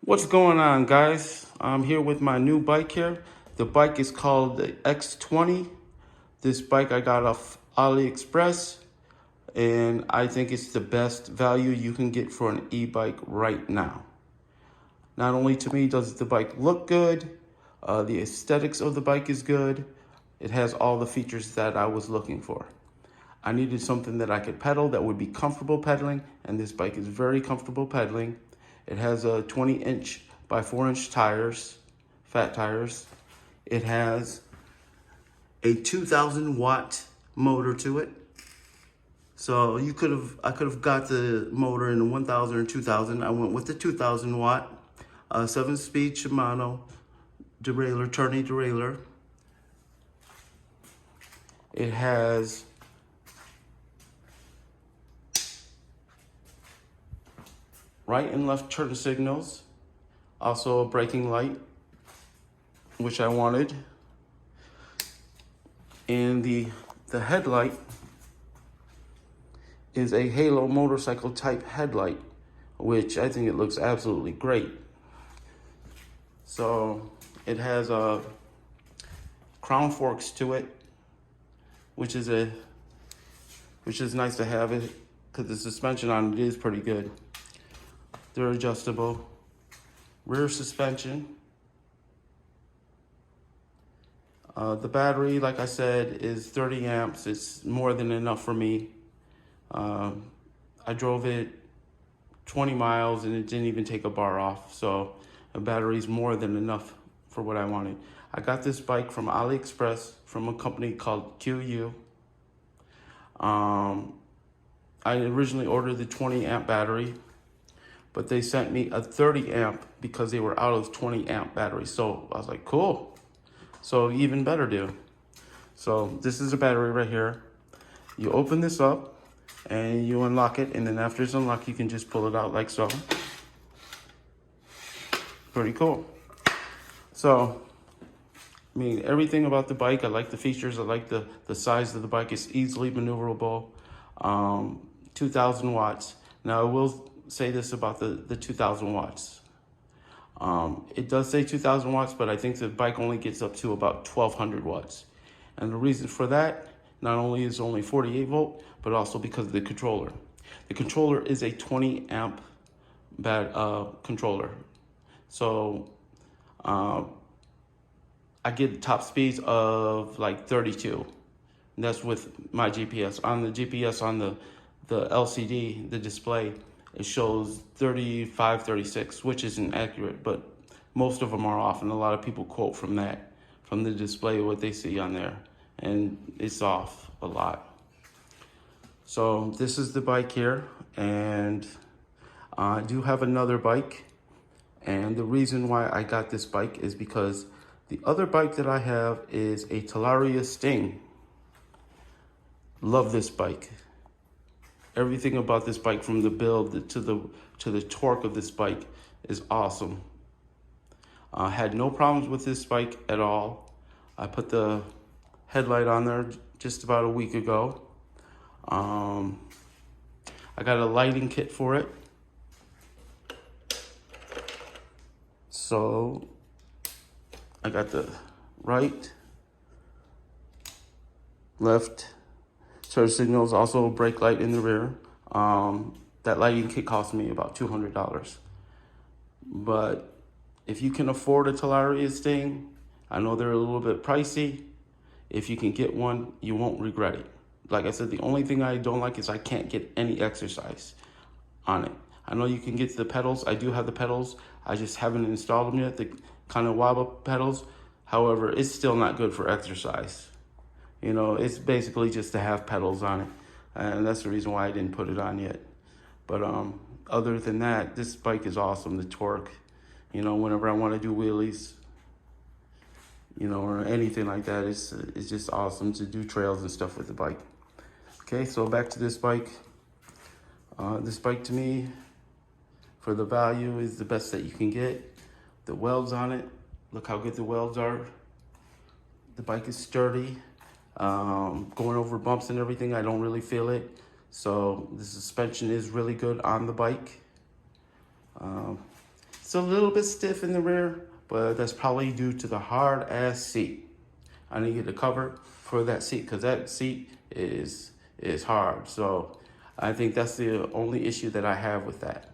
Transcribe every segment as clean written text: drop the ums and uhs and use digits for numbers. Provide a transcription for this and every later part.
What's going on, guys? I'm here with my new bike here. The bike is called the X20. This bike I got off AliExpress, and I think it's the best value you can get for an e-bike right now. Not only to me does the bike look good, the aesthetics of the bike is good. It has all the features that I was looking for. I needed something that I could pedal that would be comfortable pedaling, and this bike is very comfortable pedaling. It has a 20-inch by 4-inch tires, fat tires. It has a 2,000-watt motor to it. So I could have got the motor in the 1,000 or 2,000. I went with the 2,000-watt, 7-speed Shimano derailleur, tourney derailleur. It has right and left turn signals, also a braking light, which I wanted. And the headlight is a Halo motorcycle type headlight, which I think it looks absolutely great. So it has crown forks to it, which is nice to have it because the suspension on it is pretty good. They're adjustable. Rear suspension. The battery, like I said, is 30 amps. It's more than enough for me. I drove it 20 miles and it didn't even take a bar off. So the battery's more than enough for what I wanted. I got this bike from AliExpress from a company called qiyou. I originally ordered the 20 amp battery, but they sent me a 30 amp because they were out of 20 amp batteries. So I was like, cool. So even better deal. So this is a battery right here. You open this up and you unlock it, and then after it's unlocked, you can just pull it out like so. Pretty cool. So, I mean, everything about the bike, I like the features, I like the size of the bike. It's easily maneuverable. 2,000 watts. Now, I will say this about the 2,000 watts. It does say 2,000 watts, but I think the bike only gets up to about 1,200 watts. And the reason for that, not only is it only 48 volt, but also because of the controller. The controller is a 20 amp controller. So I get top speeds of like 32. And that's with my GPS. On the GPS on the LCD, the display, it shows 35, 36, which isn't accurate, but most of them are off. And a lot of people quote from that, from the display, what they see on there. And it's off a lot. So this is the bike here. And I do have another bike. And the reason why I got this bike is because the other bike that I have is a Talaria Sting. Love this bike. Everything about this bike, from the build to the torque of this bike, is awesome. I had no problems with this bike at all. I put the headlight on there just about a week ago. I got a lighting kit for it. So I got the right, left turn signals, also a brake light in the rear. That lighting kit cost me about $200. But if you can afford a talaria Sting, I know they're a little bit pricey. If you can get one, you won't regret it. Like I said, the only thing I don't like is I can't get any exercise on it. I know you can get the pedals. I do have the pedals. I just haven't installed them yet, the kind of wobble pedals. However, it's still not good for exercise. You know, it's basically just to have pedals on it. And that's the reason why I didn't put it on yet. But other than that, this bike is awesome. The torque, you know, whenever I want to do wheelies, you know, or anything like that, it's just awesome to do trails and stuff with the bike. Okay, so back to this bike. This bike to me, for the value, is the best that you can get. The welds on it, look how good the welds are. The bike is sturdy. Going over bumps and everything, I don't really feel it. So the suspension is really good on the bike. It's a little bit stiff in the rear, but that's probably due to the hard ass seat. I need to get a cover for that seat because that seat is hard. So I think that's the only issue that I have with that.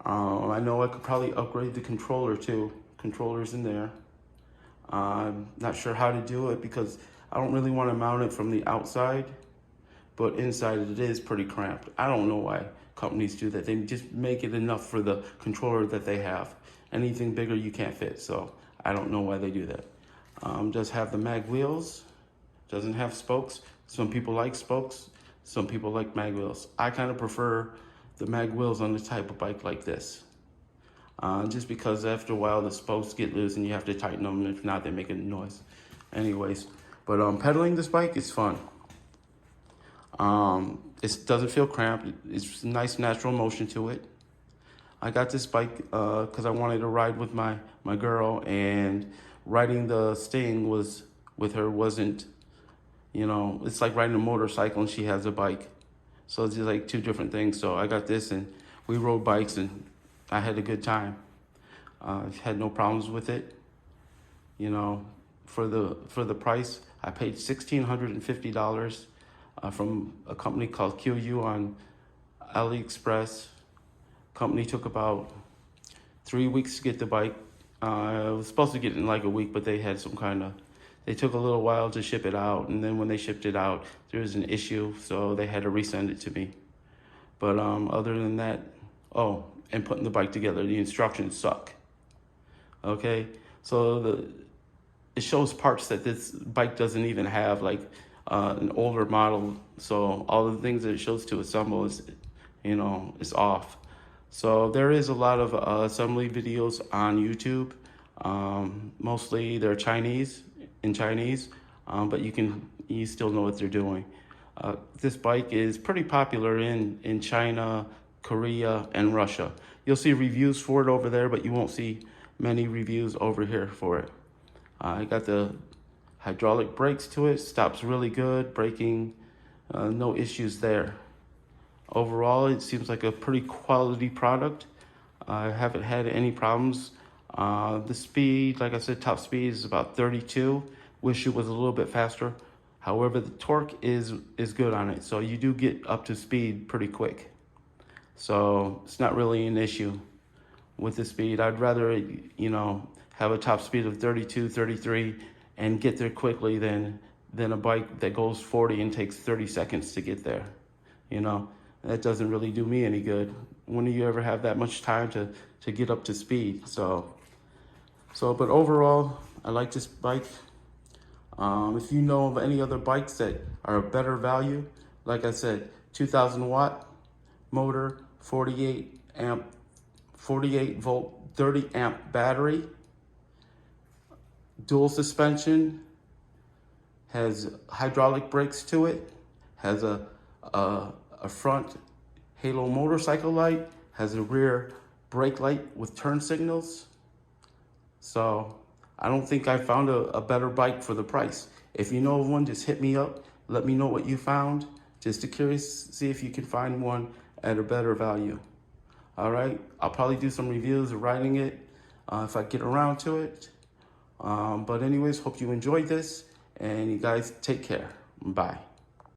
I know I could probably upgrade the controller too. Controller's in there. I'm not sure how to do it because I don't really want to mount it from the outside, but inside it is pretty cramped. I don't know why companies do that. They just make it enough for the controller that they have. Anything bigger you can't fit, so I don't know why they do that. Does have the mag wheels, doesn't have spokes. Some people like spokes, some people like mag wheels. I kind of prefer the mag wheels on the type of bike like this. Just because after a while the spokes get loose and you have to tighten them, and if not they make a noise. Anyways, but pedaling this bike is fun. It doesn't feel cramped. It's nice natural motion to it. I got this bike because I wanted to ride with my girl, and riding the Sting with her wasn't, you know, it's like riding a motorcycle and she has a bike. So it's just like two different things. So I got this and we rode bikes and I had a good time. Had no problems with it. You know, for the price, I paid $1,650 from a company called qiyou on AliExpress. Company took about 3 weeks to get the bike. I was supposed to get it in like a week, but they had they took a little while to ship it out. And then when they shipped it out, there was an issue, so they had to resend it to me. But other than that, oh, and putting the bike together, the instructions suck. Okay, so it shows parts that this bike doesn't even have, like an older model. So all the things that it shows to assemble is, you know, is off. So there is a lot of assembly videos on YouTube. Mostly they're in Chinese, but you still know what they're doing. This bike is pretty popular in China, Korea, and Russia. You'll see reviews for it over there, but you won't see many reviews over here for it. I got the hydraulic brakes to it, stops really good, braking, no issues there. Overall, it seems like a pretty quality product. I haven't had any problems. The speed, like I said, top speed is about 32. Wish it was a little bit faster. However, the torque is good on it, so you do get up to speed pretty quick. So it's not really an issue with the speed. I'd rather, you know, have a top speed of 32, 33 and get there quickly than a bike that goes 40 and takes 30 seconds to get there. You know, that doesn't really do me any good. When do you ever have that much time to get up to speed? So, but overall, I like this bike. If you know of any other bikes that are a better value, like I said, 2,000 watt motor, 48 volt, 30 amp battery, dual suspension, has hydraulic brakes to it, has a front halo motorcycle light, has a rear brake light with turn signals. So I don't think I found a better bike for the price. If you know of one, just hit me up. Let me know what you found. Just to see if you can find one at a better value. All right, I'll probably do some reviews of riding it if I get around to it. But anyways, hope you enjoyed this, and you guys take care. Bye.